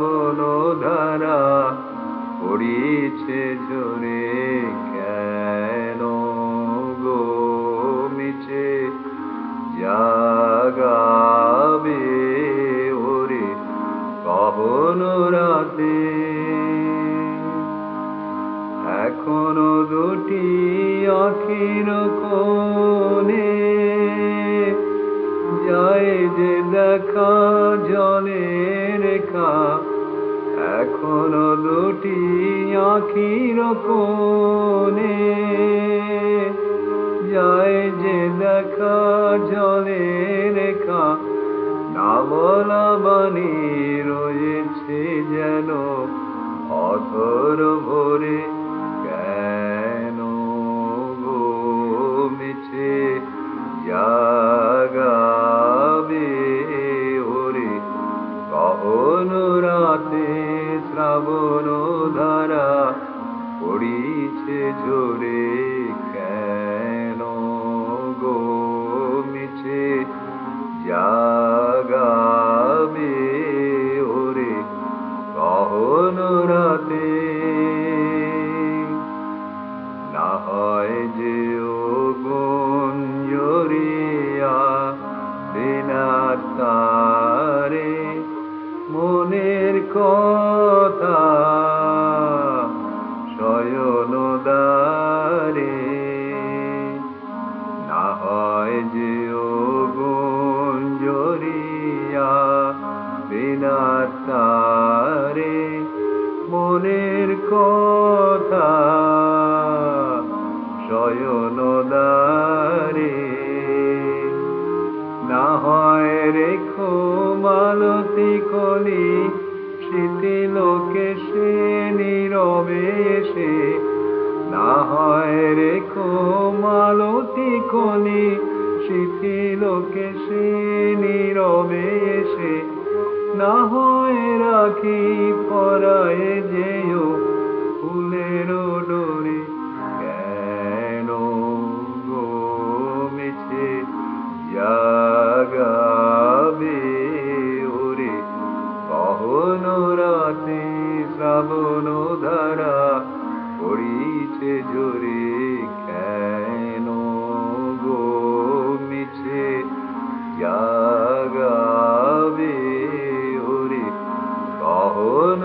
শ্রাবণ ধারা পড়িছে ঝরে কেন গো মিছে জাগাবে ওরে কখন রাতে এখনো দুটি আখির কোণে যায় যে দেখা জলে রেখা এখনো দুটি আখির কোণে যায় যে দেখা জলে রেখা না বলা বাণী রয়েছে যেন অথর ভরে কেন গো মিছে জাগাবে ওরে কখন রাতে শ্রাবণ ধারা পড়িছে ঝরে কেন গো মিছে জাগাবে ওরে কখন রাতে না হয় যে ও গুঞ্জরিয়া বিনা তারে মনের কথা শয়ন দ্বারে না হয় যে ও গুঞ্জরিয়া বিনা তারে মনের কথা শয়ন দ্বারে না হয় রেখো মালতী কলি স্মৃতিলোকে সে নীরবে সে না হয় রেখো মালতী কলি স্মৃতিলোকে সে নীরবে সে না হয় রাখি পরায়ে যেও ফুলের ডোরে কেন গো মিছে জাগাবে ওরে কখন রাতে শ্রাবণ ধারা পড়িছে ঝরে কেন গো মিছে জাগাবে ওরে কখন